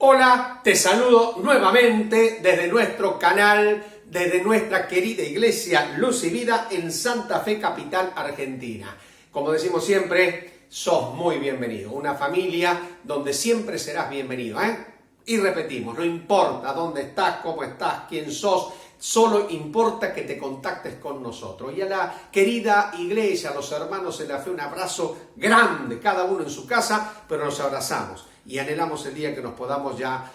Hola, te saludo nuevamente desde nuestro canal, desde nuestra querida iglesia Luz y Vida en Santa Fe, capital argentina. Como decimos siempre, sos muy bienvenido. Una familia donde siempre serás bienvenido, Y repetimos, no importa dónde estás, cómo estás, quién sos, solo importa que te contactes con nosotros. Y a la querida iglesia, a los hermanos en la fe, un abrazo grande, cada uno en su casa, pero nos abrazamos y anhelamos el día que nos podamos ya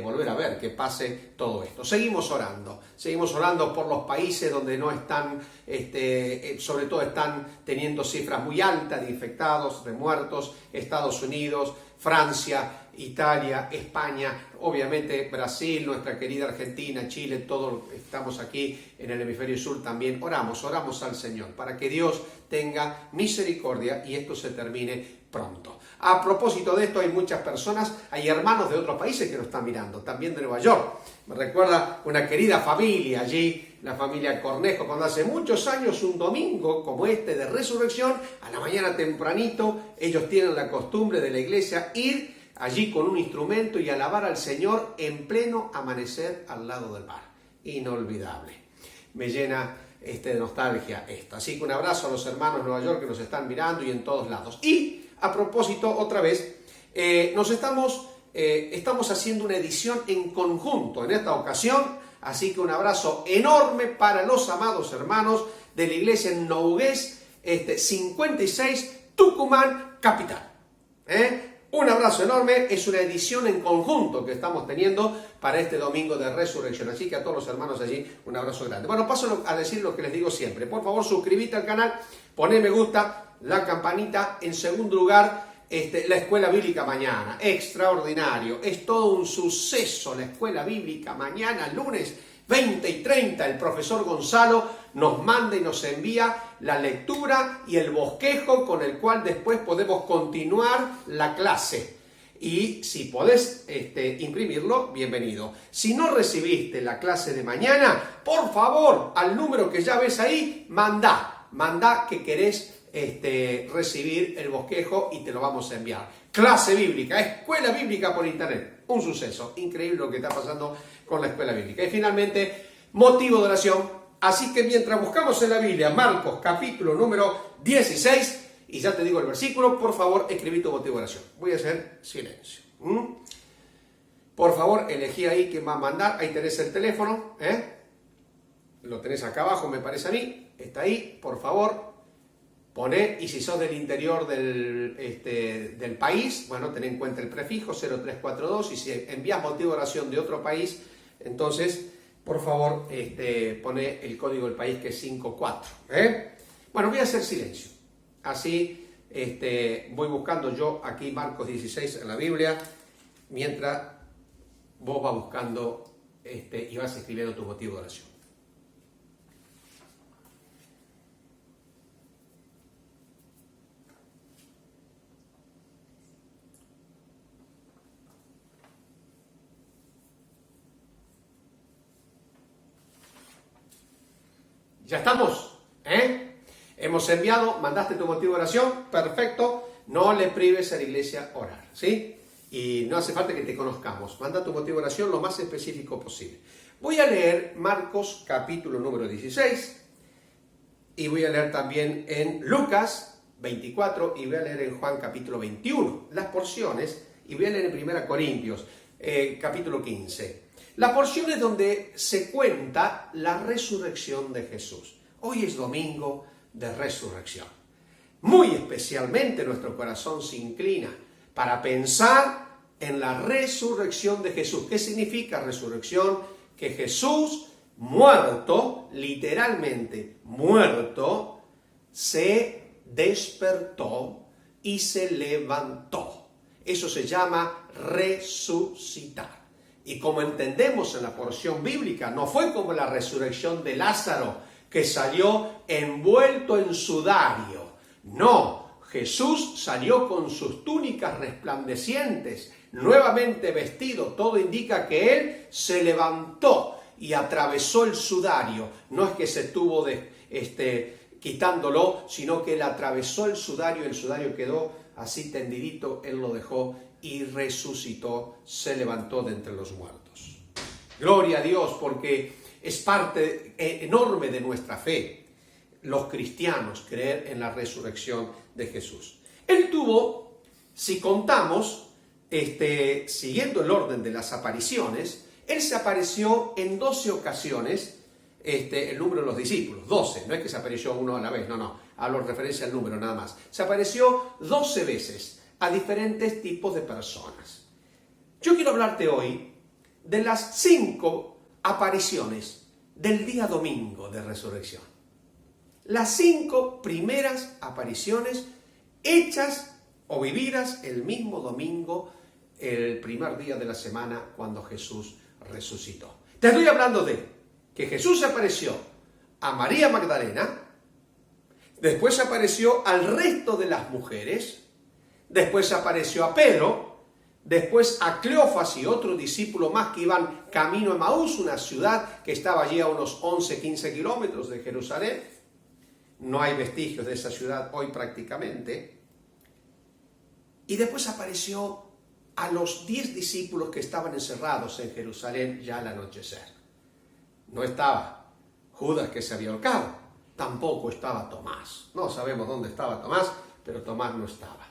volver a ver, que pase todo esto. Seguimos orando por los países donde no están, sobre todo están teniendo cifras muy altas de infectados, de muertos, Estados Unidos, Francia, Italia, España, obviamente Brasil, nuestra querida Argentina, Chile, todos estamos aquí en el hemisferio sur también. Oramos al Señor para que Dios tenga misericordia y esto se termine pronto. A propósito de esto, hay muchas personas, hay hermanos de otros países que nos están mirando, también de Nueva York. Me recuerda una querida familia allí, la familia Cornejo, cuando hace muchos años, un domingo como este de resurrección, a la mañana tempranito, ellos tienen la costumbre de la iglesia ir allí con un instrumento y alabar al Señor en pleno amanecer al lado del mar. Inolvidable. Me llena de nostalgia esto. Así que un abrazo a los hermanos de Nueva York que nos están mirando y en todos lados. Y a propósito, otra vez, estamos haciendo una edición en conjunto en esta ocasión, así que un abrazo enorme para los amados hermanos de la iglesia en Nogués 56, Tucumán, capital. Un abrazo enorme, es una edición en conjunto que estamos teniendo para este domingo de resurrección. Así que a todos los hermanos allí, un abrazo grande. Bueno, paso a decir lo que les digo siempre. Por favor, suscríbete al canal, poné me gusta, la campanita. En segundo lugar, la Escuela Bíblica mañana. Extraordinario, es todo un suceso la Escuela Bíblica mañana, lunes 20 y 30. El profesor Gonzalo nos manda y nos envía la lectura y el bosquejo con el cual después podemos continuar la clase. Y si podés imprimirlo, bienvenido. Si no recibiste la clase de mañana, por favor, al número que ya ves ahí, mandá que querés recibir el bosquejo y te lo vamos a enviar. Clase bíblica, escuela bíblica por internet. Un suceso, increíble lo que está pasando con la escuela bíblica. Y finalmente, motivo de oración. Así que mientras buscamos en la Biblia, Marcos capítulo número 16, y ya te digo el versículo, por favor, escribí tu motivo de oración. Voy a hacer silencio. Por favor, elegí ahí quién va a mandar. Ahí tenés el teléfono. Lo tenés acá abajo, me parece a mí. Está ahí, por favor. Poné, y si sos del interior del país, bueno, ten en cuenta el prefijo 0342, y si envías motivo de oración de otro país, entonces, por favor, poné el código del país que es 54. Bueno, voy a hacer silencio. Así voy buscando yo aquí Marcos 16 en la Biblia, mientras vos vas buscando y vas escribiendo tu motivo de oración. Ya estamos, Hemos enviado, mandaste tu motivo de oración, perfecto. No le prives a la iglesia orar, ¿sí? Y no hace falta que te conozcamos. Manda tu motivo de oración lo más específico posible. Voy a leer Marcos capítulo número 16 y voy a leer también en Lucas 24 y voy a leer en Juan capítulo 21 las porciones y voy a leer en 1 Corintios capítulo 15. La porción es donde se cuenta la resurrección de Jesús. Hoy es domingo de resurrección. Muy especialmente nuestro corazón se inclina para pensar en la resurrección de Jesús. ¿Qué significa resurrección? Que Jesús, muerto, literalmente muerto, se despertó y se levantó. Eso se llama resucitar. Y como entendemos en la porción bíblica, no fue como la resurrección de Lázaro, que salió envuelto en sudario. No, Jesús salió con sus túnicas resplandecientes, nuevamente vestido. Todo indica que Él se levantó y atravesó el sudario. No es que se tuvo quitándolo, sino que él atravesó el sudario quedó así tendidito, él lo dejó y resucitó, se levantó de entre los muertos. Gloria a Dios, porque es parte enorme de nuestra fe, los cristianos, creer en la resurrección de Jesús. Él tuvo, si contamos, siguiendo el orden de las apariciones, él se apareció en 12 ocasiones, el número de los discípulos, 12, no es que se apareció uno a la vez, no, hablo en referencia al número nada más. Se apareció 12 veces a diferentes tipos de personas. Yo quiero hablarte hoy de las 5 apariciones del día domingo de resurrección. Las 5 primeras apariciones hechas o vividas el mismo domingo, el primer día de la semana cuando Jesús resucitó. Te estoy hablando de que Jesús se apareció a María Magdalena, después apareció al resto de las mujeres, después apareció a Pedro, después a Cleofas y otro discípulo más que iban camino a Emaús, una ciudad que estaba allí a unos 11-15 kilómetros de Jerusalén. No hay vestigios de esa ciudad hoy prácticamente. Y después apareció a los 10 discípulos que estaban encerrados en Jerusalén ya al anochecer. No estaba Judas, que se había ahorcado, tampoco estaba Tomás. No sabemos dónde estaba Tomás, pero Tomás no estaba.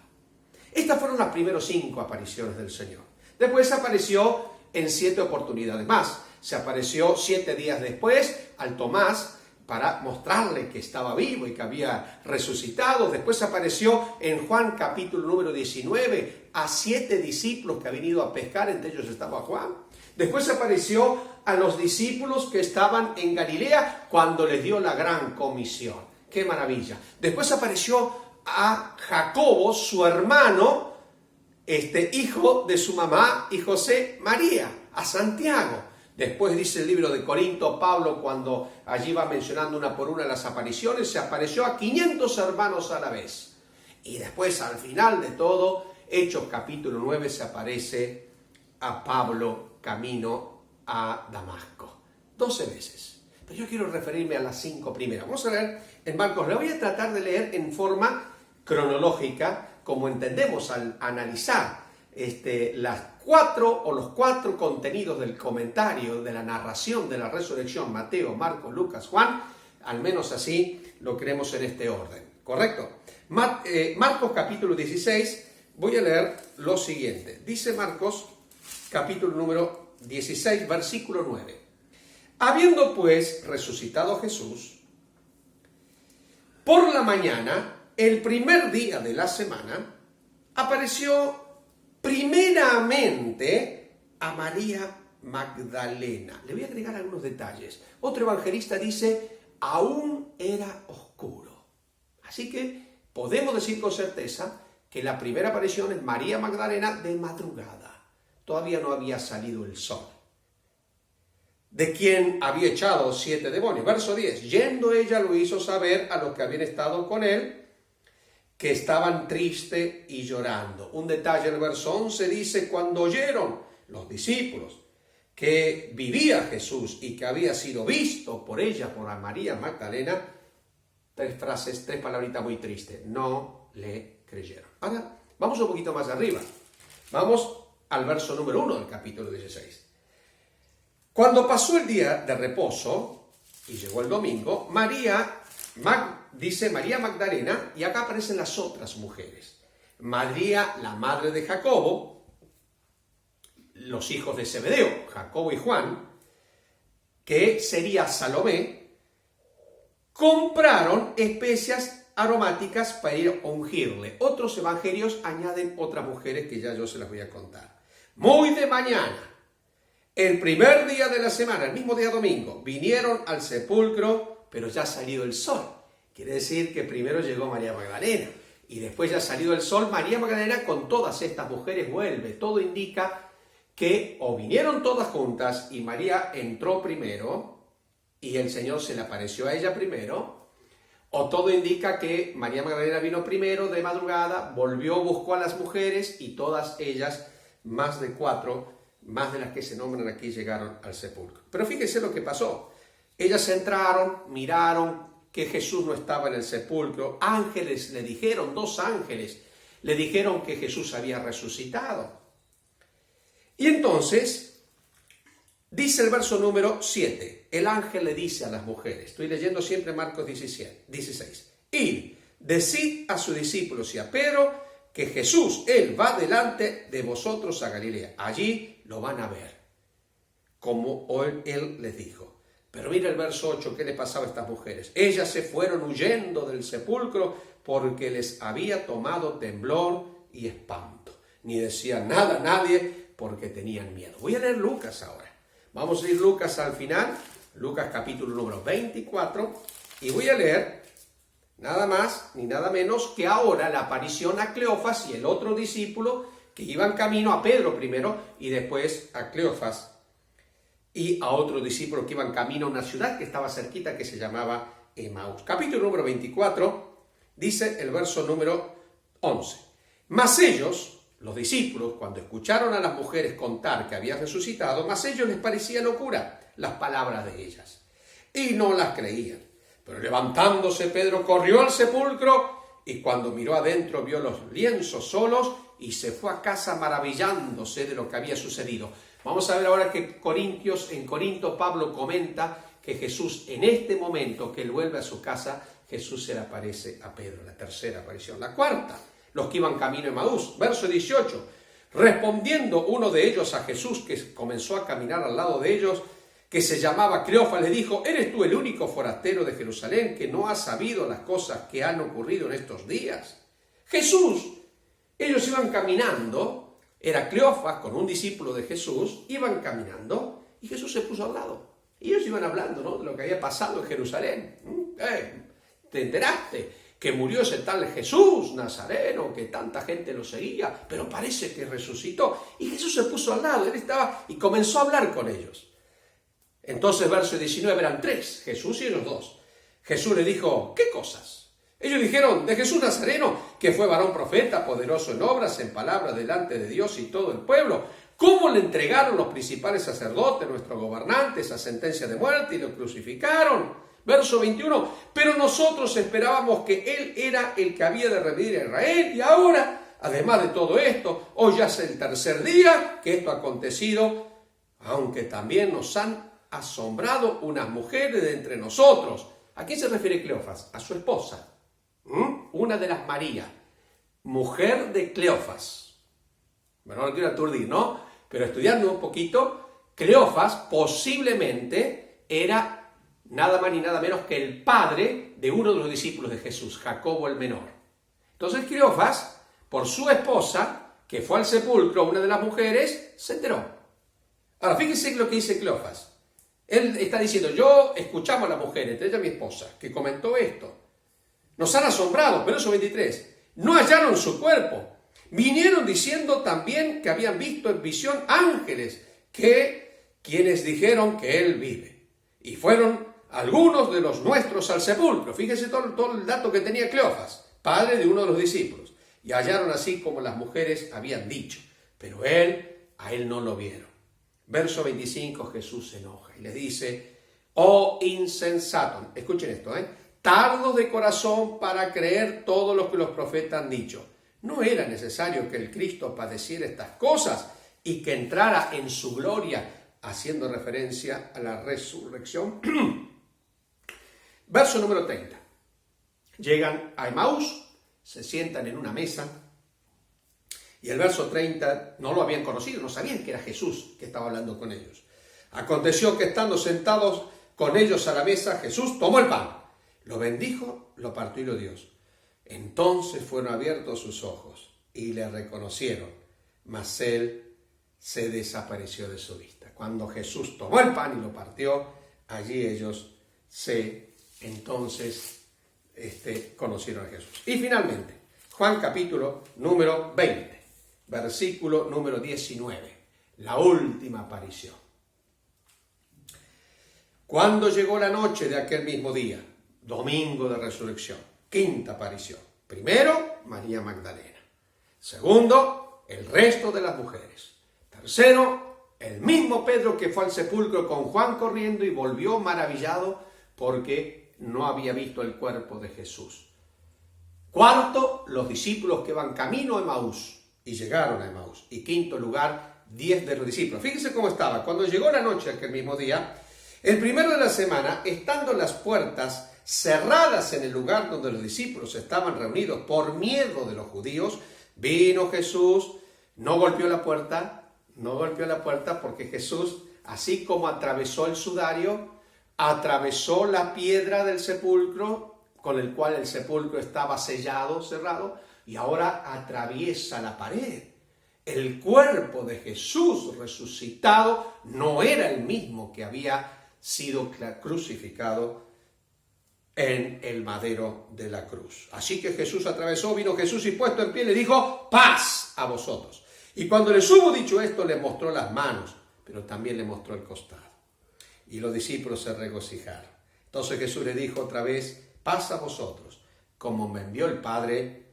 Estas fueron las primeras 5 apariciones del Señor. Después apareció en 7 oportunidades más. Se apareció 7 días después al Tomás para mostrarle que estaba vivo y que había resucitado. Después apareció en Juan capítulo número 19 a 7 discípulos que habían ido a pescar, entre ellos estaba Juan. Después apareció a los discípulos que estaban en Galilea cuando les dio la gran comisión. ¡Qué maravilla! Después apareció a Jacobo, su hermano, hijo de su mamá y José María, a Santiago. Después dice el libro de Corinto, Pablo, cuando allí va mencionando una por una las apariciones, se apareció a 500 hermanos a la vez. Y después, al final de todo, Hechos capítulo 9, se aparece a Pablo camino a Damasco. 12 veces. Pero yo quiero referirme a las 5 primeras. Vamos a leer en Marcos. Le voy a tratar de leer en forma cronológica, como entendemos al analizar las 4 o los 4 contenidos del comentario de la narración de la resurrección, Mateo, Marcos, Lucas, Juan, al menos así lo creemos en este orden, ¿correcto? Marcos capítulo 16, voy a leer lo siguiente. Dice Marcos capítulo número 16, versículo 9. Habiendo pues resucitado Jesús, por la mañana, el primer día de la semana, apareció primeramente a María Magdalena. Le voy a agregar algunos detalles. Otro evangelista dice, aún era oscuro. Así que podemos decir con certeza que la primera aparición es María Magdalena de madrugada. Todavía no había salido el sol. De quien había echado 7 demonios. Verso 10. Yendo ella lo hizo saber a los que habían estado con él, que estaban tristes y llorando. Un detalle en el verso 11 dice, cuando oyeron los discípulos que vivía Jesús y que había sido visto por ella, por María Magdalena, 3 frases, 3 palabritas muy tristes, no le creyeron. Ahora, vamos un poquito más arriba. Vamos al verso número 1 del capítulo 16. Cuando pasó el día de reposo y llegó el domingo, dice María Magdalena, y acá aparecen las otras mujeres. María, la madre de Jacobo, los hijos de Zebedeo, Jacobo y Juan, que sería Salomé, compraron especias aromáticas para ir a ungirle. Otros evangelios añaden otras mujeres que ya yo se las voy a contar. Muy de mañana, el primer día de la semana, el mismo día domingo, vinieron al sepulcro, pero ya ha salido el sol. Quiere decir que primero llegó María Magdalena y después ya ha salido el sol. María Magdalena con todas estas mujeres vuelve. Todo indica que o vinieron todas juntas y María entró primero y el Señor se le apareció a ella primero, o todo indica que María Magdalena vino primero de madrugada, volvió, buscó a las mujeres y todas ellas, más de 4, más de las que se nombran aquí, llegaron al sepulcro. Pero fíjense lo que pasó. Ellas entraron, miraron que Jesús no estaba en el sepulcro. Ángeles le dijeron, 2 ángeles, le dijeron que Jesús había resucitado. Y entonces, dice el verso número 7, el ángel le dice a las mujeres, estoy leyendo siempre Marcos 16, id, decid a sus discípulos y a Pedro que Jesús, Él va delante de vosotros a Galilea. Allí lo van a ver, como Él les dijo. Pero mira el verso 8, ¿qué le pasaba a estas mujeres? Ellas se fueron huyendo del sepulcro porque les había tomado temblor y espanto. Ni decían nada a nadie porque tenían miedo. Voy a leer Lucas ahora. Vamos a ir Lucas al final, Lucas capítulo número 24, y voy a leer nada más ni nada menos que ahora la aparición a Cleofas y el otro discípulo que iban camino a Pedro primero y después a Cleofas y a otro discípulo que iban camino a una ciudad que estaba cerquita que se llamaba Emaús. Capítulo número 24, dice el verso número 11. Mas ellos, los discípulos, cuando escucharon a las mujeres contar que había resucitado, mas ellos les parecía locura las palabras de ellas y no las creían. Pero levantándose Pedro corrió al sepulcro y cuando miró adentro vio los lienzos solos y se fue a casa maravillándose de lo que había sucedido. Vamos a ver ahora que en Corinto Pablo comenta que Jesús en este momento que él vuelve a su casa, Jesús se le aparece a Pedro, la tercera aparición. La cuarta, los que iban camino a Emaús, verso 18. Respondiendo uno de ellos a Jesús que comenzó a caminar al lado de ellos, que se llamaba Cleofas, le dijo, ¿eres tú el único forastero de Jerusalén que no ha sabido las cosas que han ocurrido en estos días? Jesús, ellos iban caminando, era Cleofas con un discípulo de Jesús, iban caminando y Jesús se puso al lado. Y ellos iban hablando, ¿no?, de lo que había pasado en Jerusalén. ¿Te enteraste? Que murió ese tal Jesús Nazareno, que tanta gente lo seguía, pero parece que resucitó. Y Jesús se puso al lado, él estaba y comenzó a hablar con ellos. Entonces, verso 19, eran 3, Jesús y ellos 2. Jesús le dijo, ¿qué cosas? Ellos dijeron, de Jesús Nazareno, que fue varón profeta, poderoso en obras, en palabras delante de Dios y todo el pueblo. ¿Cómo le entregaron los principales sacerdotes, nuestros gobernantes, a sentencia de muerte y lo crucificaron? Verso 21, pero nosotros esperábamos que Él era el que había de redimir a Israel y ahora, además de todo esto, hoy ya es el tercer día que esto ha acontecido, aunque también nos han asombrado unas mujeres de entre nosotros. ¿A quién se refiere Cleofas? A su esposa, una de las Marías, mujer de Cleofas. Bueno, no quiero aturdir, ¿no? Pero estudiando un poquito, Cleofas posiblemente era nada más ni nada menos que el padre de uno de los discípulos de Jesús, Jacobo el menor. Entonces Cleofas, por su esposa, que fue al sepulcro, una de las mujeres, se enteró. Ahora, fíjense lo que dice Cleofas. Él está diciendo, yo escuchamos a la mujer, entre ella mi esposa, que comentó esto. Nos han asombrado, verso 23, no hallaron su cuerpo. Vinieron diciendo también que habían visto en visión ángeles, quienes dijeron que él vive. Y fueron algunos de los nuestros al sepulcro. Fíjense todo el dato que tenía Cleofas, padre de uno de los discípulos. Y hallaron así como las mujeres habían dicho, pero a él no lo vieron. Verso 25, Jesús se enoja y le dice, oh insensato, escuchen esto, tardos de corazón para creer todo lo que los profetas han dicho. ¿No era necesario que el Cristo padeciera estas cosas y que entrara en su gloria, haciendo referencia a la resurrección? Verso número 30. Llegan a Emaús, se sientan en una mesa, y el verso 30 no lo habían conocido, no sabían que era Jesús que estaba hablando con ellos. Aconteció que estando sentados con ellos a la mesa, Jesús tomó el pan, lo bendijo, lo partió y lo dio. Entonces fueron abiertos sus ojos y le reconocieron, mas él se desapareció de su vista. Cuando Jesús tomó el pan y lo partió, allí ellos conocieron a Jesús. Y finalmente, Juan capítulo número 20, versículo número 19, la última aparición. Cuando llegó la noche de aquel mismo día, domingo de resurrección, quinta aparición. Primero, María Magdalena. Segundo, el resto de las mujeres. Tercero, el mismo Pedro que fue al sepulcro con Juan corriendo y volvió maravillado porque no había visto el cuerpo de Jesús. Cuarto, los discípulos que van camino a Emaús y llegaron a Emaús. Y quinto lugar, 10 de los discípulos. Fíjense cómo estaba. Cuando llegó la noche aquel mismo día, el primero de la semana, estando las puertas cerradas en el lugar donde los discípulos estaban reunidos por miedo de los judíos, vino Jesús, no golpeó la puerta porque Jesús, así como atravesó el sudario, atravesó la piedra del sepulcro, con el cual el sepulcro estaba sellado, cerrado, y ahora atraviesa la pared. El cuerpo de Jesús resucitado no era el mismo que había sido crucificado en el madero de la cruz. Así que Jesús atravesó, vino Jesús y puesto en pie le dijo, paz a vosotros. Y cuando les hubo dicho esto, le mostró las manos, pero también le mostró el costado. Y los discípulos se regocijaron. Entonces Jesús le dijo otra vez, paz a vosotros. Como me envió el Padre,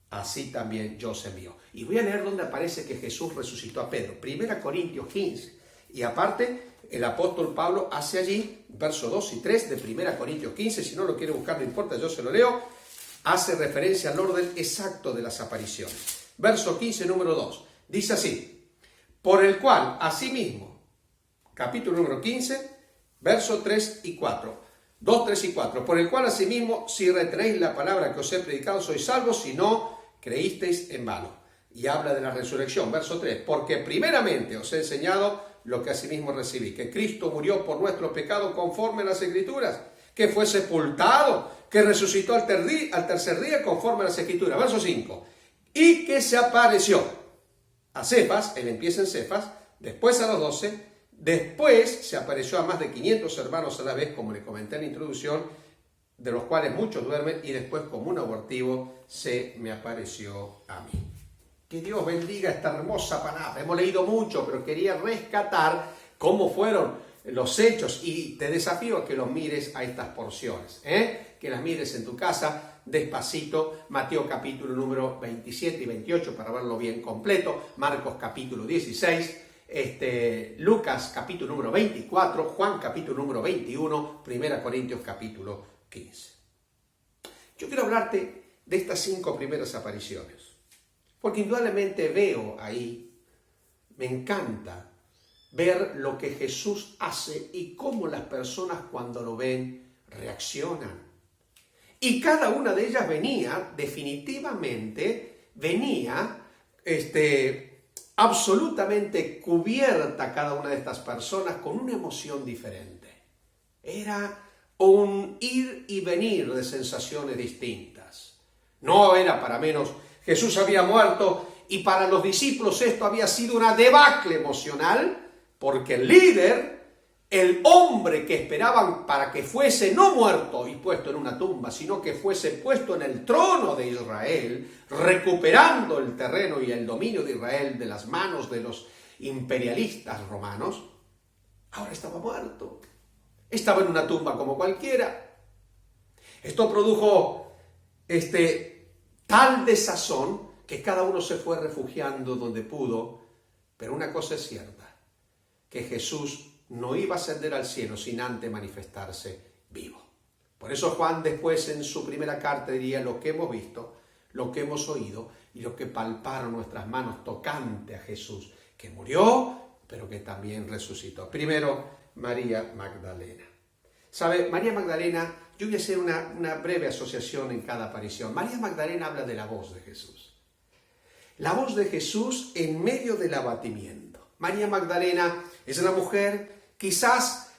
así también yo os envío. Y voy a leer donde aparece que Jesús resucitó a Pedro. 1 Corintios 15. Y aparte, el apóstol Pablo hace allí, versos 2 y 3 de 1 Corintios 15, si no lo quiere buscar no importa, yo se lo leo, hace referencia al orden exacto de las apariciones. Verso 15, número 2, dice así, por el cual, asimismo, capítulo número 15, versos 3 y 4, 2, 3 y 4, por el cual, asimismo, si retenéis la palabra que os he predicado, sois salvos, si no, creísteis en vano. Y habla de la resurrección, verso 3, porque primeramente os he enseñado lo que asimismo recibí, que Cristo murió por nuestros pecados conforme a las Escrituras, que fue sepultado, que resucitó al tercer día conforme a las Escrituras. Verso 5, y que se apareció a Cefas, él empieza en Cefas, después a los 12, después se apareció a más de 500 hermanos a la vez, como le comenté en la introducción, de los cuales muchos duermen, y después como un abortivo se me apareció a mí. Que Dios bendiga esta hermosa palabra. Hemos leído mucho, pero quería rescatar cómo fueron los hechos y te desafío a que los mires a estas porciones, que las mires en tu casa despacito. Mateo capítulo número 27 y 28 para verlo bien completo, Marcos capítulo 16, Lucas capítulo número 24, Juan capítulo número 21, 1 Corintios capítulo 15. Yo quiero hablarte de estas 5 primeras apariciones. Porque indudablemente veo ahí, me encanta ver lo que Jesús hace y cómo las personas cuando lo ven reaccionan. Y cada una de ellas definitivamente venía absolutamente cubierta cada una de estas personas con una emoción diferente. Era un ir y venir de sensaciones distintas. No era para menos. Jesús había muerto y para los discípulos esto había sido una debacle emocional porque el líder, el hombre que esperaban para que fuese no muerto y puesto en una tumba, sino que fuese puesto en el trono de Israel, recuperando el terreno y el dominio de Israel de las manos de los imperialistas romanos, ahora estaba muerto. Estaba en una tumba como cualquiera. Esto produjo tal desazón que cada uno se fue refugiando donde pudo, pero una cosa es cierta, que Jesús no iba a ascender al cielo sin antes manifestarse vivo. Por eso Juan después en su primera carta diría lo que hemos visto, lo que hemos oído y lo que palparon nuestras manos tocante a Jesús, que murió, pero que también resucitó. Primero, María Magdalena. ¿Sabe? María Magdalena, yo voy a hacer una breve asociación en cada aparición. María Magdalena habla de la voz de Jesús. La voz de Jesús en medio del abatimiento. María Magdalena es una mujer quizás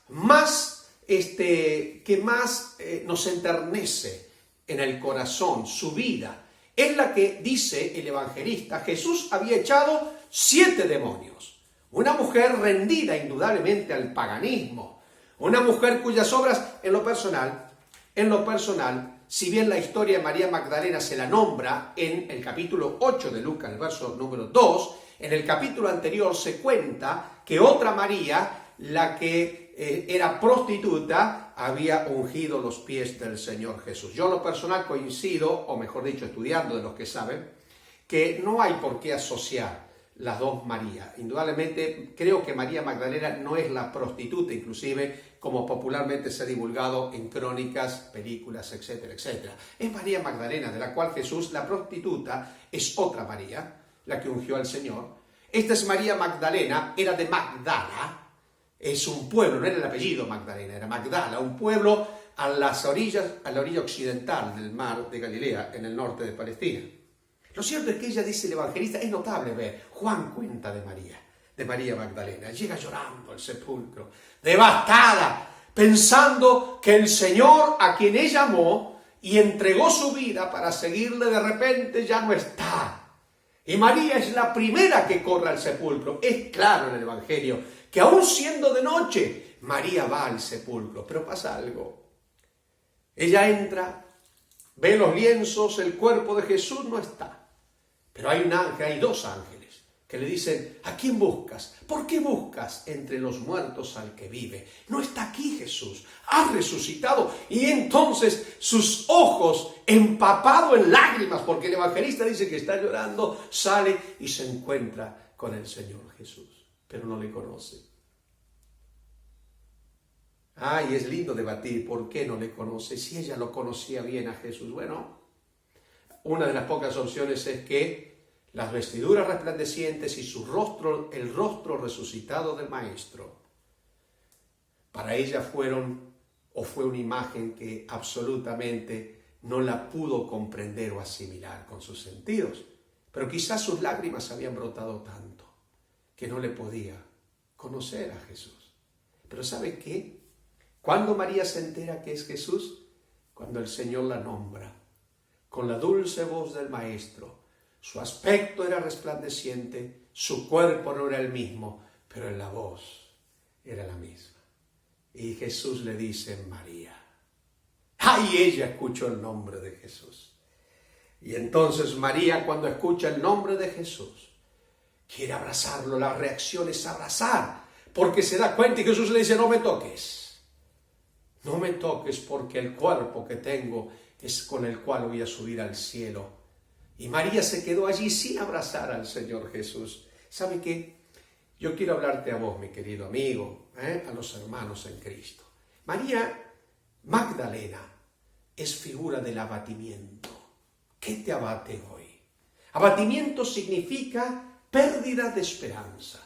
que más nos enternece en el corazón, su vida. Es la que dice el evangelista, Jesús había echado 7 demonios. Una mujer rendida indudablemente al paganismo. Una mujer cuyas obras, en lo personal, si bien la historia de María Magdalena se la nombra en el capítulo 8 de Lucas, el verso número 2, en el capítulo anterior se cuenta que otra María, la que era prostituta, había ungido los pies del Señor Jesús. Yo en lo personal coincido, o mejor dicho, estudiando de los que saben, que no hay por qué asociar las dos Marías. Indudablemente creo que María Magdalena no es la prostituta, inclusive como popularmente se ha divulgado en crónicas, películas, etcétera, etcétera. Es María Magdalena, de la cual Jesús, la prostituta, es otra María, la que ungió al Señor. Esta es María Magdalena, era de Magdala, es un pueblo, no era el apellido Magdalena, era Magdala, un pueblo a las orillas, a la orilla occidental del mar de Galilea, en el norte de Palestina. Lo cierto es que ella, dice el evangelista, es notable ver, Juan cuenta de María Magdalena, llega llorando al sepulcro, devastada, pensando que el Señor a quien ella amó y entregó su vida para seguirle, de repente ya no está. Y María es la primera que corre al sepulcro. Es claro en el Evangelio que aún siendo de noche, María va al sepulcro. Pero pasa algo. Ella entra, ve los lienzos, el cuerpo de Jesús no está. Pero hay un ángel, hay dos ángeles que le dicen, ¿a quién buscas? ¿Por qué buscas entre los muertos al que vive? No está aquí Jesús, ha resucitado. Y entonces sus ojos, empapados en lágrimas, porque el evangelista dice que está llorando, sale y se encuentra con el Señor Jesús, pero no le conoce. Ay, es lindo debatir por qué no le conoce, si ella lo conocía bien a Jesús. Bueno, una de las pocas opciones es que las vestiduras resplandecientes y su rostro, el rostro resucitado del Maestro, para ella fue una imagen que absolutamente no la pudo comprender o asimilar con sus sentidos. Pero quizás sus lágrimas habían brotado tanto que no le podía conocer a Jesús. Pero ¿sabe qué? ¿Cuándo María se entera que es Jesús? Cuando el Señor la nombra, con la dulce voz del Maestro. Su aspecto era resplandeciente, su cuerpo no era el mismo, pero la voz era la misma. Y Jesús le dice, María. ¡Ay! Ella escuchó el nombre de Jesús. Y entonces María, cuando escucha el nombre de Jesús, quiere abrazarlo. La reacción es abrazar, porque se da cuenta y Jesús le dice, no me toques. No me toques porque el cuerpo que tengo es con el cual voy a subir al cielo. Y María se quedó allí sin abrazar al Señor Jesús. ¿Sabe qué? Yo quiero hablarte a vos, mi querido amigo, a los hermanos en Cristo. María Magdalena es figura del abatimiento. ¿Qué te abate hoy? Abatimiento significa pérdida de esperanza.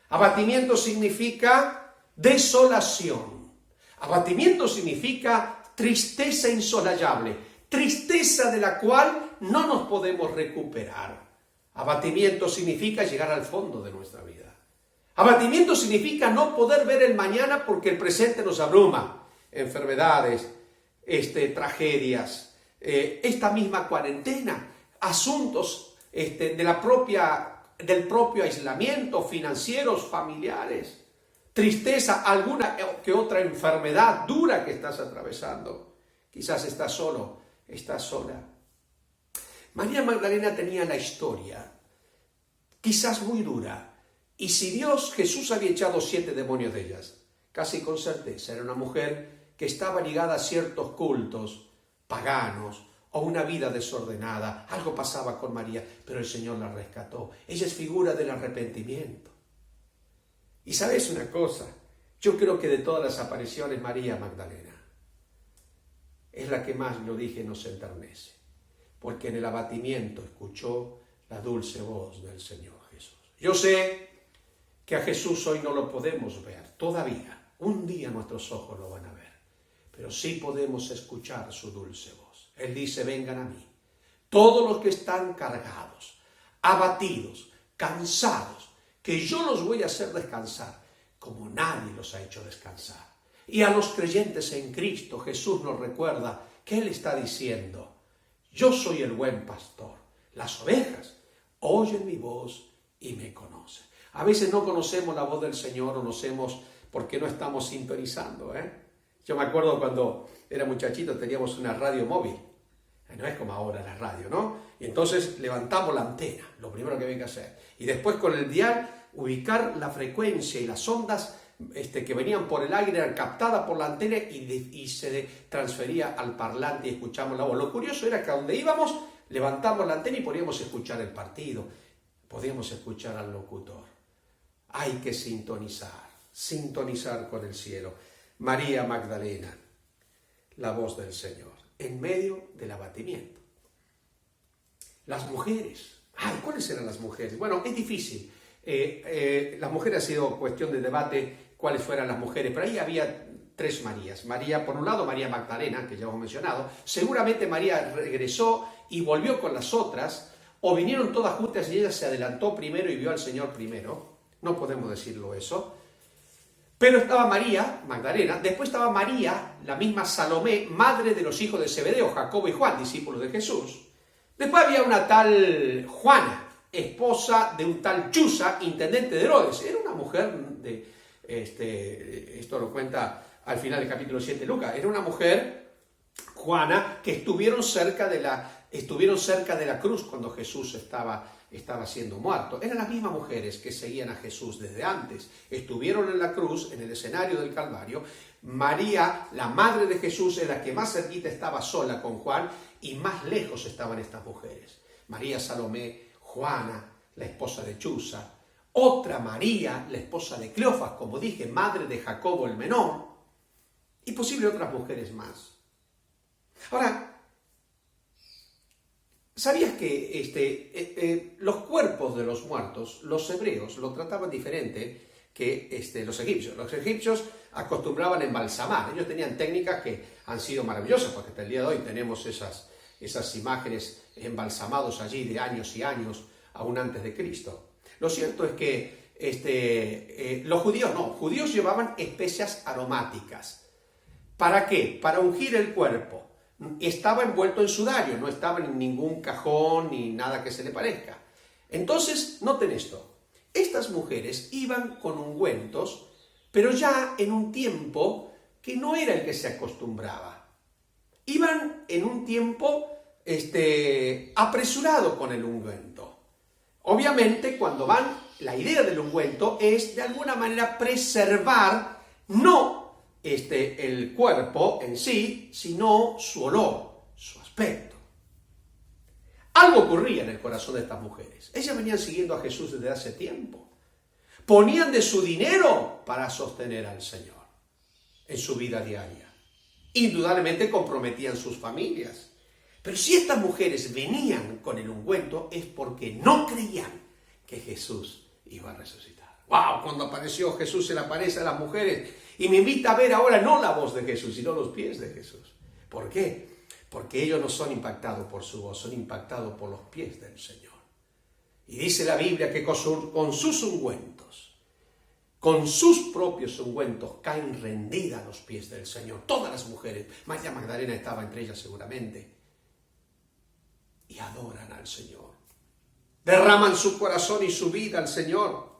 Abatimiento significa desolación. Abatimiento significa tristeza insolayable. Tristeza de la cual no nos podemos recuperar. Abatimiento significa llegar al fondo de nuestra vida. Abatimiento significa no poder ver el mañana porque el presente nos abruma. Enfermedades, tragedias, esta misma cuarentena, asuntos del propio aislamiento, financieros, familiares, tristeza, alguna que otra enfermedad dura que estás atravesando. Quizás estás solo. Está sola. María Magdalena tenía la historia, quizás muy dura, y si Jesús había echado 7 demonios de ellas, casi con certeza, era una mujer que estaba ligada a ciertos cultos paganos o una vida desordenada. Algo pasaba con María, pero el Señor la rescató. Ella es figura del arrepentimiento. Y ¿sabes una cosa? Yo creo que de todas las apariciones, María Magdalena es la que más, lo dije, nos enternece, porque en el abatimiento escuchó la dulce voz del Señor Jesús. Yo sé que a Jesús hoy no lo podemos ver, todavía, un día nuestros ojos lo van a ver, pero sí podemos escuchar su dulce voz. Él dice, vengan a mí, todos los que están cargados, abatidos, cansados, que yo los voy a hacer descansar, como nadie los ha hecho descansar. Y a los creyentes en Cristo, Jesús nos recuerda que Él está diciendo, yo soy el buen pastor, las ovejas oyen mi voz y me conocen. A veces no conocemos la voz del Señor o no sabemos por qué no estamos sintonizando. Yo me acuerdo cuando era muchachito teníamos una radio móvil, no es como ahora la radio, ¿no? Y entonces levantamos la antena, lo primero que había que hacer, y después con el dial ubicar la frecuencia y las ondas que venían por el aire, eran captadas por la antena y se transfería al parlante y escuchamos la voz. Lo curioso era que a donde íbamos, levantamos la antena y podíamos escuchar el partido, podíamos escuchar al locutor. Hay que sintonizar con el cielo. María Magdalena, la voz del Señor, en medio del abatimiento. Las mujeres. Ay, ¿cuáles eran las mujeres? Bueno, es difícil. Las mujeres ha sido cuestión de debate cuáles fueran las mujeres, pero ahí había tres Marías. María, por un lado, María Magdalena, que ya hemos mencionado. Seguramente María regresó y volvió con las otras, o vinieron todas juntas y ella se adelantó primero y vio al Señor primero. No podemos decirlo eso. Pero estaba María Magdalena, después estaba María, la misma Salomé, madre de los hijos de Zebedeo, Jacobo y Juan, discípulos de Jesús. Después había una tal Juana, esposa de un tal Chuza, intendente de Herodes. Era una mujer de, esto lo cuenta al final del capítulo 7 de Lucas, era una mujer, Juana, que estuvieron cerca de la cruz cuando Jesús estaba siendo muerto. Eran las mismas mujeres que seguían a Jesús desde antes. Estuvieron en la cruz, en el escenario del Calvario. María, la madre de Jesús, es la que más cerquita estaba sola con Juan y más lejos estaban estas mujeres. María Salomé, Juana, la esposa de Chuza, otra María, la esposa de Cleofas, como dije, madre de Jacobo el menor, y posible otras mujeres más. Ahora, ¿sabías que los cuerpos de los muertos, los hebreos, lo trataban diferente que los egipcios? Los egipcios acostumbraban a embalsamar. Ellos tenían técnicas que han sido maravillosas, porque hasta el día de hoy tenemos esas imágenes embalsamados allí de años y años, aún antes de Cristo. Lo cierto es que los judíos llevaban especias aromáticas. ¿Para qué? Para ungir el cuerpo. Estaba envuelto en sudario, no estaba en ningún cajón ni nada que se le parezca. Entonces, noten esto. Estas mujeres iban con ungüentos, pero ya en un tiempo que no era el que se acostumbraba. Iban en un tiempo apresurado con el ungüento. Obviamente, cuando van, la idea del ungüento es de alguna manera preservar, no el cuerpo en sí, sino su olor, su aspecto. Algo ocurría en el corazón de estas mujeres. Ellas venían siguiendo a Jesús desde hace tiempo. Ponían de su dinero para sostener al Señor en su vida diaria. Indudablemente comprometían sus familias. Pero si estas mujeres venían con el ungüento es porque no creían que Jesús iba a resucitar. ¡Wow! Cuando apareció Jesús se le aparece a las mujeres y me invita a ver ahora no la voz de Jesús, sino los pies de Jesús. ¿Por qué? Porque ellos no son impactados por su voz, son impactados por los pies del Señor. Y dice la Biblia que con sus ungüentos, con sus propios ungüentos, caen rendidas a los pies del Señor. Todas las mujeres, María Magdalena estaba entre ellas seguramente, y adoran al Señor. Derraman su corazón y su vida al Señor.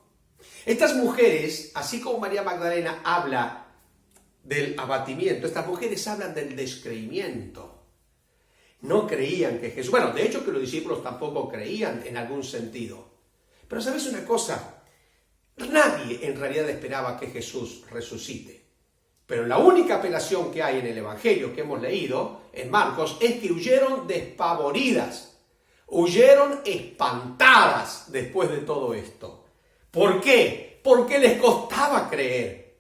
Estas mujeres, así como María Magdalena habla del abatimiento, estas mujeres hablan del descreimiento. No creían que Jesús... Bueno, de hecho que los discípulos tampoco creían en algún sentido. Pero ¿sabes una cosa? Nadie en realidad esperaba que Jesús resucite. Pero la única apelación que hay en el Evangelio que hemos leído en Marcos es que huyeron despavoridas, huyeron espantadas después de todo esto. ¿Por qué? Porque les costaba creer.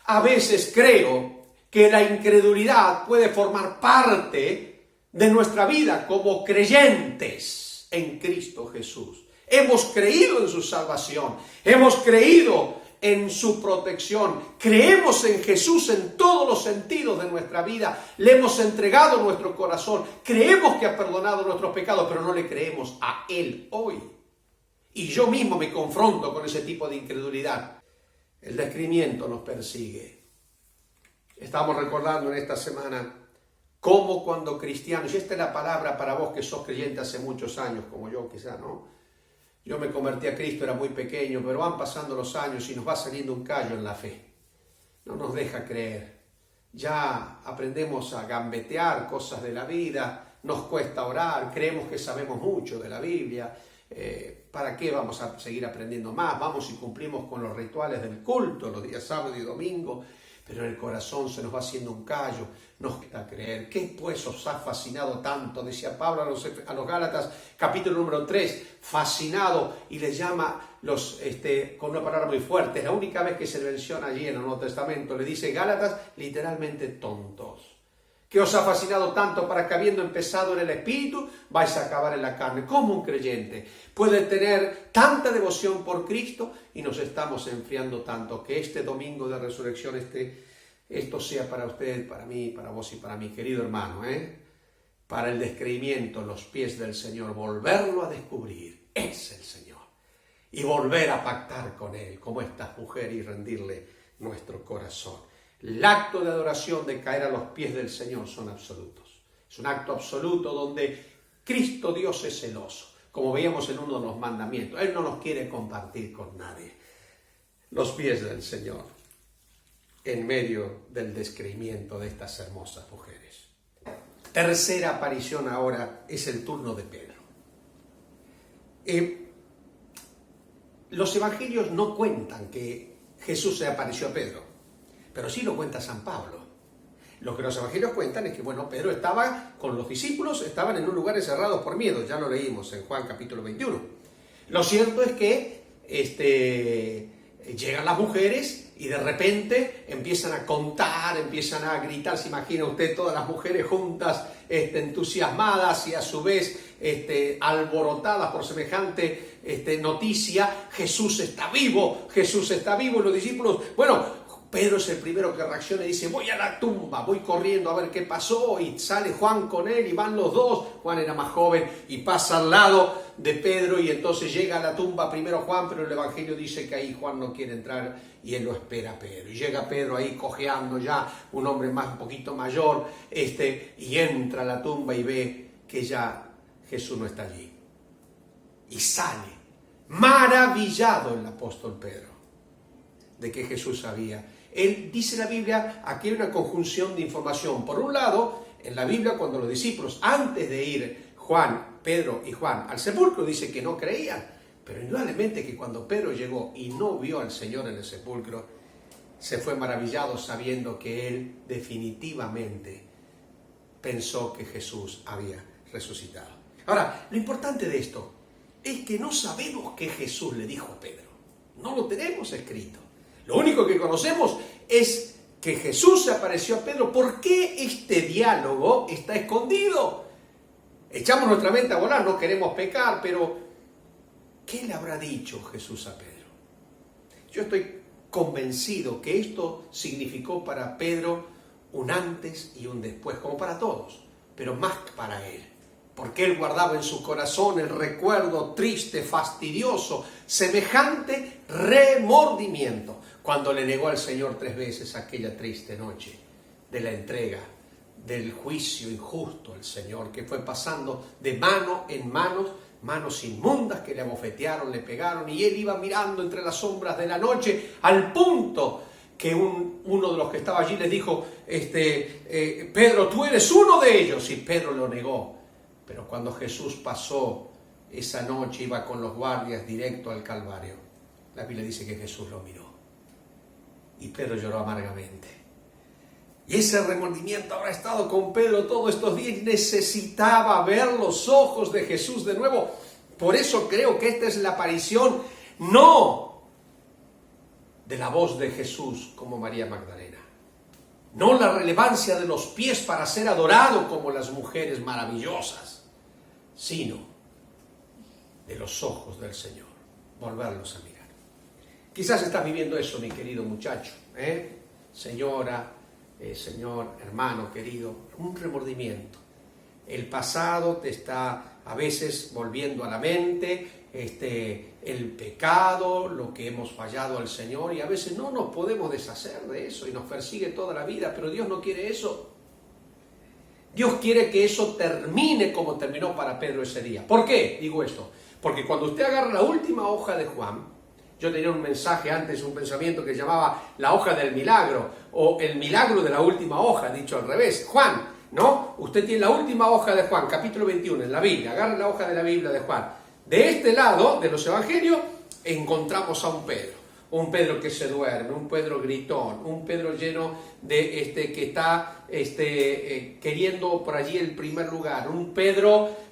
A veces creo que la incredulidad puede formar parte de nuestra vida como creyentes en Cristo Jesús. Hemos creído en su salvación, hemos creído en su protección, creemos en Jesús en todos los sentidos de nuestra vida, le hemos entregado nuestro corazón, creemos que ha perdonado nuestros pecados, pero no le creemos a Él hoy. Y yo mismo me confronto con ese tipo de incredulidad. El descreimiento nos persigue. Estamos recordando en esta semana cómo cuando cristianos, y esta es la palabra para vos que sos creyente hace muchos años, como yo quizá, ¿no? Yo me convertí a Cristo, era muy pequeño, pero van pasando los años y nos va saliendo un callo en la fe. No nos deja creer. Ya aprendemos a gambetear cosas de la vida, nos cuesta orar, creemos que sabemos mucho de la Biblia. ¿Para qué vamos a seguir aprendiendo más? Vamos y cumplimos con los rituales del culto, los días sábado y domingo, pero en el corazón se nos va haciendo un callo, nos cuesta creer. ¿Qué pues os ha fascinado tanto? Decía Pablo a los Gálatas, capítulo número 3, fascinado, y les llama con una palabra muy fuerte, es la única vez que se menciona allí en el Nuevo Testamento, le dice Gálatas, literalmente tontos. ¿Qué os ha fascinado tanto para que habiendo empezado en el Espíritu, vais a acabar en la carne? ¿Cómo un creyente puede tener tanta devoción por Cristo y nos estamos enfriando tanto? Que este domingo de resurrección, esto sea para usted, para mí, para vos y para mi querido hermano, para el descreimiento en los pies del Señor, volverlo a descubrir, es el Señor, y volver a pactar con Él, como esta mujer, y rendirle nuestro corazón. El acto de adoración, de caer a los pies del Señor, son absolutos. Es un acto absoluto donde Cristo Dios es celoso, como veíamos en uno de los mandamientos. Él no los quiere compartir con nadie. Los pies del Señor, en medio del descreimiento de estas hermosas mujeres. Tercera aparición ahora es el turno de Pedro. Los evangelios no cuentan que Jesús se apareció a Pedro, pero sí lo cuenta San Pablo. Lo que los evangelios cuentan es que, Pedro estaba con los discípulos, estaban en un lugar encerrados por miedo, ya lo leímos en Juan capítulo 21. Lo cierto es que llegan las mujeres y de repente empiezan a contar, empiezan a gritar. Se imagina usted todas las mujeres juntas, entusiasmadas y a su vez alborotadas por semejante noticia. Jesús está vivo, Jesús está vivo. Y los discípulos, Pedro es el primero que reacciona y dice, voy a la tumba, voy corriendo a ver qué pasó, y sale Juan con él y van los dos. Juan era más joven y pasa al lado de Pedro y entonces llega a la tumba primero Juan, pero el evangelio dice que ahí Juan no quiere entrar y él lo espera a Pedro. Y llega Pedro ahí cojeando ya, un hombre un poquito mayor, y entra a la tumba y ve que ya Jesús no está allí. Y sale maravillado el apóstol Pedro de que Jesús sabía. Él, dice la Biblia, aquí hay una conjunción de información. Por un lado, en la Biblia, cuando los discípulos, antes de ir Pedro y Juan al sepulcro, dice que no creían, pero indudablemente que cuando Pedro llegó y no vio al Señor en el sepulcro, se fue maravillado sabiendo que él definitivamente pensó que Jesús había resucitado. Ahora, lo importante de esto es que no sabemos qué Jesús le dijo a Pedro. No lo tenemos escrito. Lo único que conocemos es que Jesús se apareció a Pedro. ¿Por qué este diálogo está escondido? Echamos nuestra mente a volar, no queremos pecar, pero ¿qué le habrá dicho Jesús a Pedro? Yo estoy convencido que esto significó para Pedro un antes y un después, como para todos, pero más para él, porque él guardaba en su corazón el recuerdo triste, fastidioso, semejante remordimiento, cuando le negó al Señor 3 veces aquella triste noche de la entrega, del juicio injusto al Señor, que fue pasando de mano en manos inmundas que le abofetearon, le pegaron, y él iba mirando entre las sombras de la noche, al punto que uno de los que estaba allí le dijo, Pedro, tú eres uno de ellos, y Pedro lo negó. Pero cuando Jesús pasó esa noche, iba con los guardias directo al Calvario, la Biblia dice que Jesús lo miró y Pedro lloró amargamente. Y ese remordimiento habrá estado con Pedro todos estos días. Necesitaba ver los ojos de Jesús de nuevo. Por eso creo que esta es la aparición, no de la voz de Jesús como María Magdalena, no la relevancia de los pies para ser adorado como las mujeres maravillosas, sino de los ojos del Señor, volverlos a mirar. Quizás estás viviendo eso, mi querido muchacho, señora, señor, hermano querido, un remordimiento. El pasado te está a veces volviendo a la mente, el pecado, lo que hemos fallado al Señor, y a veces no nos podemos deshacer de eso y nos persigue toda la vida, pero Dios no quiere eso. Dios quiere que eso termine como terminó para Pedro ese día. ¿Por qué digo esto? Porque cuando usted agarra la última hoja de Juan, yo tenía un mensaje antes, un pensamiento que llamaba la hoja del milagro, o el milagro de la última hoja, dicho al revés. Juan, ¿no? Usted tiene la última hoja de Juan, capítulo 21, en la Biblia. Agarra la hoja de la Biblia de Juan. De este lado, de los evangelios, encontramos a un Pedro. un Pedro que se duerme, un Pedro gritón, un Pedro lleno de que está queriendo por allí el primer lugar, un Pedro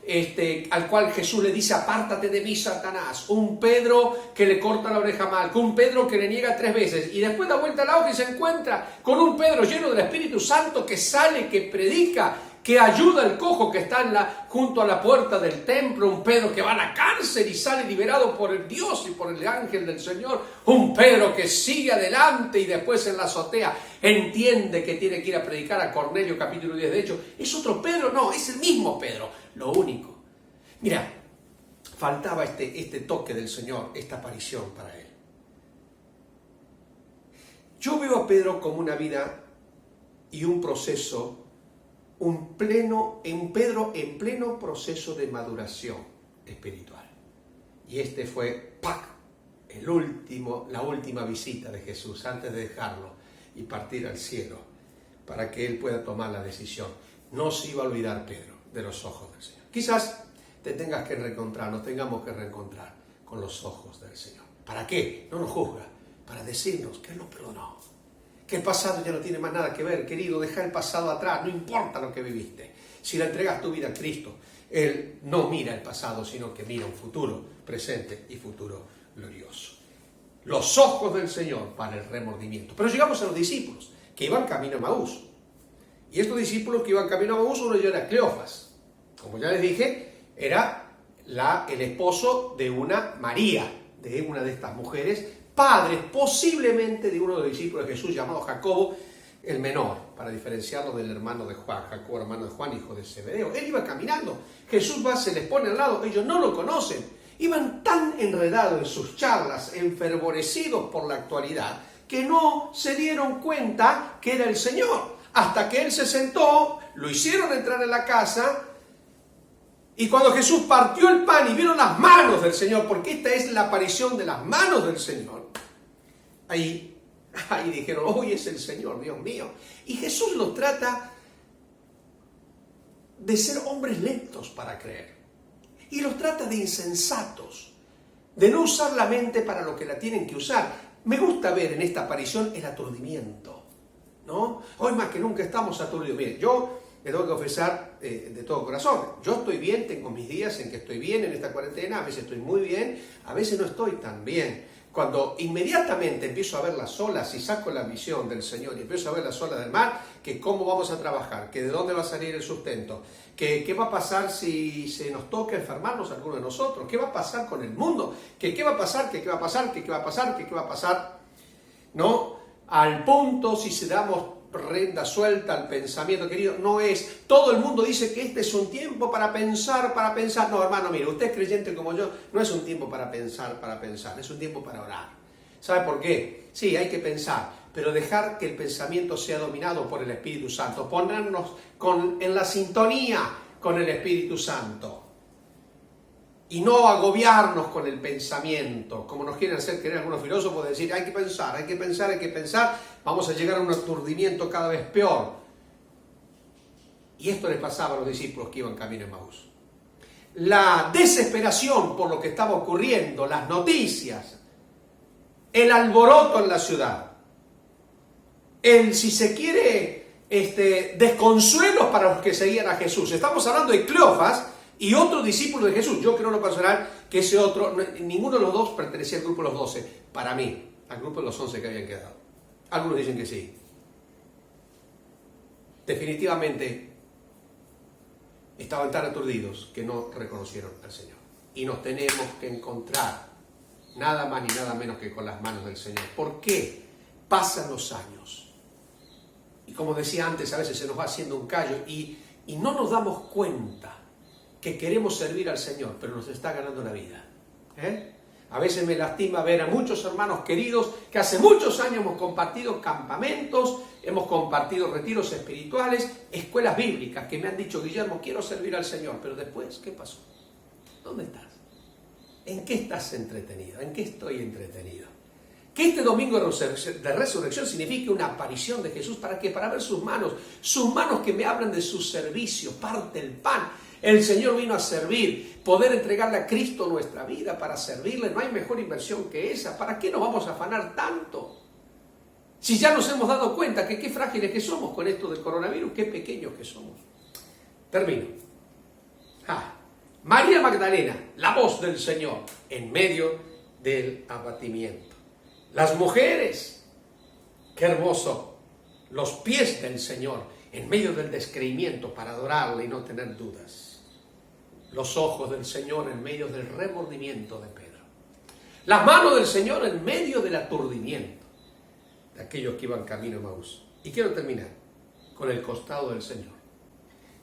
al cual Jesús le dice apártate de mí, Satanás, un Pedro que le corta la oreja mal, un Pedro que le niega 3 veces y después da vuelta a la hoja y se encuentra con un Pedro lleno del Espíritu Santo que sale, que predica, que ayuda al cojo que está junto a la puerta del templo, un Pedro que va a la cárcel y sale liberado por el Dios y por el ángel del Señor, un Pedro que sigue adelante y después en la azotea entiende que tiene que ir a predicar a Cornelio, capítulo 10 de Hechos. ¿Es otro Pedro? No, es el mismo Pedro. Lo único, mira, faltaba este toque del Señor, esta aparición para él. Yo veo a Pedro como una vida y un proceso, Pedro en pleno proceso de maduración espiritual. Y fue la última visita de Jesús antes de dejarlo y partir al cielo para que él pueda tomar la decisión. No se iba a olvidar Pedro de los ojos del Señor. Quizás nos tengamos que reencontrar con los ojos del Señor. ¿Para qué? No nos juzga, para decirnos que Él nos perdonó. Que el pasado ya no tiene más nada que ver, querido, deja el pasado atrás, no importa lo que viviste. Si le entregas tu vida a Cristo, Él no mira el pasado, sino que mira un futuro presente y futuro glorioso. Los ojos del Señor para el remordimiento. Pero llegamos a los discípulos, que iban camino a Emaús. Y estos discípulos que iban camino a Emaús, uno era Cleofas. Como ya les dije, era el esposo de una María, de una de estas mujeres, padre posiblemente de uno de los discípulos de Jesús llamado Jacobo el menor, para diferenciarlo del hermano de Juan, Jacobo hermano de Juan, hijo de Zebedeo. Él iba caminando, Jesús se les pone al lado, ellos no lo conocen, iban tan enredados en sus charlas, enfervorecidos por la actualidad, que no se dieron cuenta que era el Señor, hasta que Él se sentó, lo hicieron entrar en la casa. Y cuando Jesús partió el pan y vieron las manos del Señor, porque esta es la aparición de las manos del Señor, ahí dijeron, hoy es el Señor, Dios mío. Y Jesús los trata de ser hombres lentos para creer. Y los trata de insensatos, de no usar la mente para lo que la tienen que usar. Me gusta ver en esta aparición el aturdimiento, ¿no? Hoy más que nunca estamos aturdidos. Miren, yo le tengo que confesar de todo corazón, yo estoy bien, tengo mis días en que estoy bien en esta cuarentena, a veces estoy muy bien, a veces no estoy tan bien. Cuando inmediatamente empiezo a ver las olas y saco la visión del Señor y empiezo a ver las olas del mar, que cómo vamos a trabajar, que de dónde va a salir el sustento, que qué va a pasar si se nos toca enfermarnos alguno de nosotros, qué va a pasar con el mundo, que qué va a pasar, que qué va a pasar, que qué va a pasar, que qué va a pasar, ¿no? Al punto si se damos rienda suelta al pensamiento, querido, no es, todo el mundo dice que este es un tiempo para pensar, no, hermano, mire, usted es creyente como yo, no es un tiempo para pensar, es un tiempo para orar. ¿Sabe por qué? Sí, hay que pensar, pero dejar que el pensamiento sea dominado por el Espíritu Santo, ponernos en la sintonía con el Espíritu Santo y no agobiarnos con el pensamiento, como nos quieren hacer creer algunos filósofos, de decir, hay que pensar, vamos a llegar a un aturdimiento cada vez peor. Y esto le pasaba a los discípulos que iban camino a Emaús. La desesperación por lo que estaba ocurriendo, las noticias, el alboroto en la ciudad, si se quiere, desconsuelos para los que seguían a Jesús. Estamos hablando de Cleofas y otro discípulo de Jesús. Yo creo en lo personal que ese otro, ninguno de los dos pertenecía al grupo de los 12, para mí, al grupo de los 11 que habían quedado. Algunos dicen que sí. Definitivamente estaban tan aturdidos que no reconocieron al Señor. Y nos tenemos que encontrar nada más ni nada menos que con las manos del Señor. ¿Por qué? Pasan los años. Y como decía antes, a veces se nos va haciendo un callo y no nos damos cuenta que queremos servir al Señor, pero nos está ganando la vida. A veces me lastima ver a muchos hermanos queridos que hace muchos años hemos compartido campamentos, hemos compartido retiros espirituales, escuelas bíblicas, que me han dicho, Guillermo, quiero servir al Señor, pero después, ¿qué pasó? ¿Dónde estás? ¿En qué estás entretenido? ¿En qué estoy entretenido? Que este domingo de resurrección signifique una aparición de Jesús. ¿Para qué? Para ver sus manos que me hablan de su servicio, parte el pan. El Señor vino a servir, poder entregarle a Cristo nuestra vida para servirle. No hay mejor inversión que esa. ¿Para qué nos vamos a afanar tanto? Si ya nos hemos dado cuenta que qué frágiles que somos con esto del coronavirus, qué pequeños que somos. Termino. María Magdalena, la voz del Señor en medio del abatimiento. Las mujeres, qué hermoso, los pies del Señor en medio del descreimiento para adorarle y no tener dudas. Los ojos del Señor en medio del remordimiento de Pedro. Las manos del Señor en medio del aturdimiento de aquellos que iban camino a Emaús. Y quiero terminar con el costado del Señor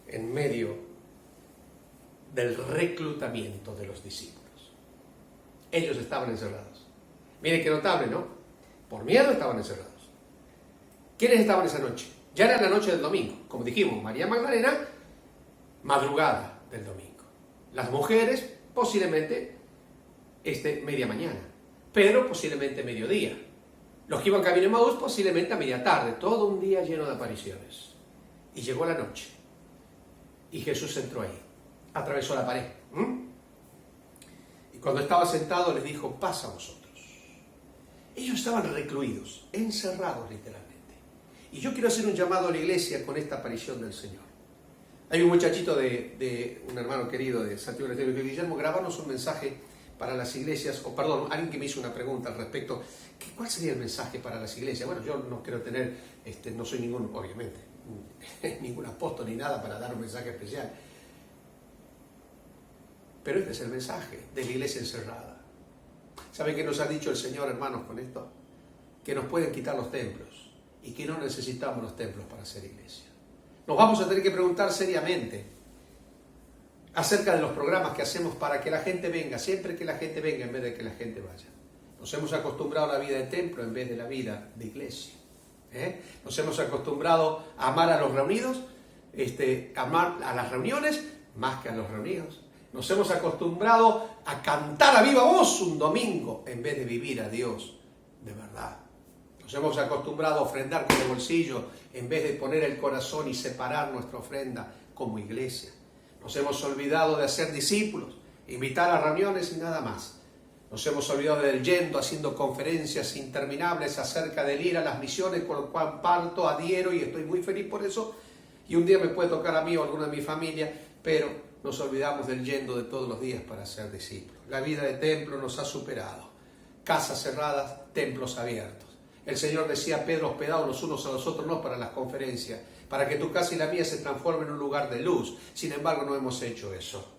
en medio del reclutamiento de los discípulos. Ellos estaban encerrados. Miren qué notable, ¿no? Por miedo estaban encerrados. ¿Quiénes estaban esa noche? Ya era la noche del domingo. Como dijimos, María Magdalena, madrugada del domingo. Las mujeres, posiblemente, media mañana. Pedro, posiblemente mediodía. Los que iban camino a Emaús, posiblemente a media tarde. Todo un día lleno de apariciones. Y llegó la noche. Y Jesús entró ahí. Atravesó la pared. Y cuando estaba sentado les dijo, pasa a vosotros. Ellos estaban recluidos, encerrados literalmente. Y yo quiero hacer un llamado a la iglesia con esta aparición del Señor. Hay un muchachito de un hermano querido de Santiago de Guillermo, grabanos un mensaje para las iglesias, o perdón, alguien que me hizo una pregunta al respecto, ¿cuál sería el mensaje para las iglesias? Bueno, yo no quiero tener, no soy ningún, obviamente, ningún apóstol ni nada para dar un mensaje especial. Pero este es el mensaje de la iglesia encerrada. ¿Saben qué nos ha dicho el Señor, hermanos, con esto? Que nos pueden quitar los templos y que no necesitamos los templos para ser iglesia. Nos vamos a tener que preguntar seriamente acerca de los programas que hacemos para que la gente venga, siempre que la gente venga en vez de que la gente vaya. Nos hemos acostumbrado a la vida de templo en vez de la vida de iglesia. Nos hemos acostumbrado a amar a los reunidos, amar a las reuniones más que a los reunidos. Nos hemos acostumbrado a cantar a viva voz un domingo en vez de vivir a Dios de verdad. Nos hemos acostumbrado a ofrendar con el bolsillo en vez de poner el corazón y separar nuestra ofrenda como iglesia. Nos hemos olvidado de hacer discípulos, invitar a reuniones y nada más. Nos hemos olvidado del yendo, haciendo conferencias interminables acerca del ir a las misiones, con lo cual parto, adhiero y estoy muy feliz por eso. Y un día me puede tocar a mí o a alguna de mi familia, pero nos olvidamos del yendo de todos los días para ser discípulos. La vida de templo nos ha superado. Casas cerradas, templos abiertos. El Señor decía a Pedro, hospedados los unos a los otros, no para las conferencias, para que tu casa y la mía se transformen en un lugar de luz. Sin embargo, no hemos hecho eso.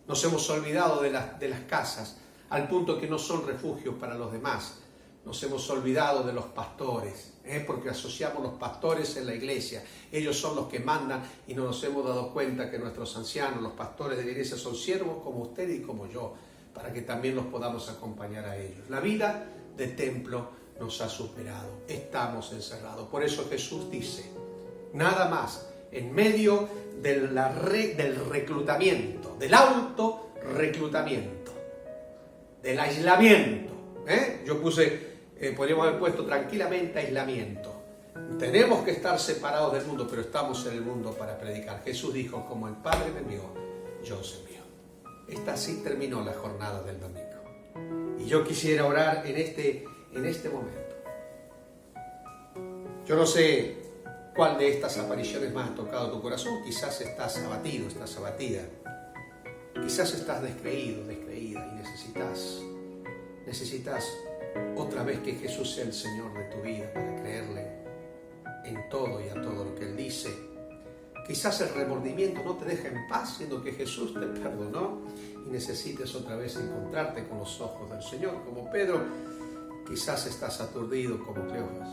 Nos hemos olvidado de las casas, al punto que no son refugios para los demás. Nos hemos olvidado de los pastores, porque asociamos los pastores en la iglesia. Ellos son los que mandan y no nos hemos dado cuenta que nuestros ancianos, los pastores de la iglesia, son siervos como usted y como yo, para que también los podamos acompañar a ellos. La vida de templo nos ha superado. Estamos encerrados. Por eso Jesús dice, nada más, en medio del reclutamiento, del autorreclutamiento, del aislamiento. Yo podríamos haber puesto tranquilamente aislamiento. Tenemos que estar separados del mundo, pero estamos en el mundo para predicar. Jesús dijo, como el Padre me envió, yo os envío. Así terminó la jornada del domingo. Y yo quisiera orar en este momento. Yo no sé cuál de estas apariciones más ha tocado tu corazón. Quizás estás abatido, estás abatida. Quizás estás descreído, descreída y necesitas otra vez que Jesús sea el Señor de tu vida para creerle en todo y a todo lo que Él dice. Quizás el remordimiento no te deja en paz, siendo que Jesús te perdonó y necesites otra vez encontrarte con los ojos del Señor. Como Pedro, quizás estás aturdido como Cleofas,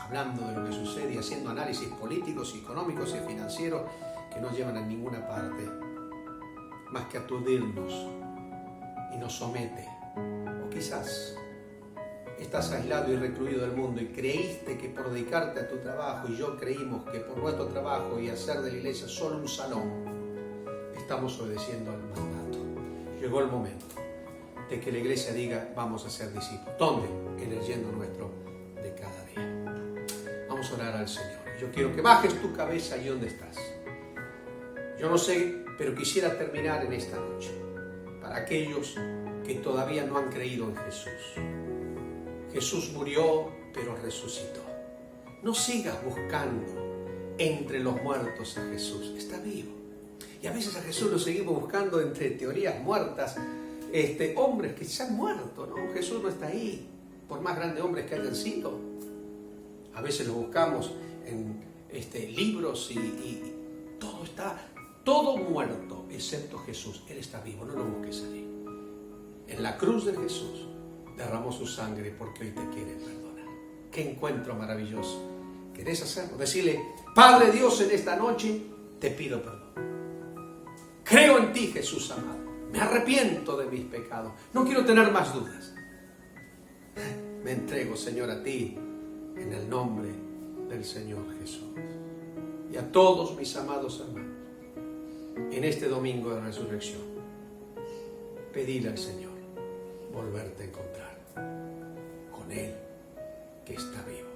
hablando de lo que sucede y haciendo análisis políticos, económicos y financieros que no llevan a ninguna parte, más que aturdirnos y nos somete. O quizás estás aislado y recluido del mundo y creíste que por dedicarte a tu trabajo, y yo creímos que por nuestro trabajo y hacer de la iglesia solo un salón, estamos obedeciendo al mandato. Llegó el momento de que la iglesia diga, vamos a ser discípulos. ¿Dónde? En el yendo nuestro de cada día. Vamos a orar al Señor. Yo quiero que bajes tu cabeza allí donde estás. Yo no sé, pero quisiera terminar en esta noche. Para aquellos que todavía no han creído en Jesús. Jesús murió, pero resucitó. No sigas buscando entre los muertos a Jesús. Está vivo. Y a veces a Jesús lo seguimos buscando entre teorías muertas. Hombres que se han muerto, ¿no? Jesús no está ahí, por más grandes hombres que hayan sido. A veces lo buscamos en libros y todo está, todo muerto, excepto Jesús. Él está vivo, no lo busques ahí. En la cruz de Jesús derramó su sangre porque hoy te quiere perdonar. Qué encuentro maravilloso. ¿Querés hacerlo? Decirle, Padre Dios, en esta noche te pido perdón. Creo en ti, Jesús amado. Me arrepiento de mis pecados. No quiero tener más dudas. Me entrego, Señor, a ti en el nombre del Señor Jesús. Y a todos mis amados hermanos, en este domingo de resurrección, pedirle al Señor volverte a encontrar con Él que está vivo.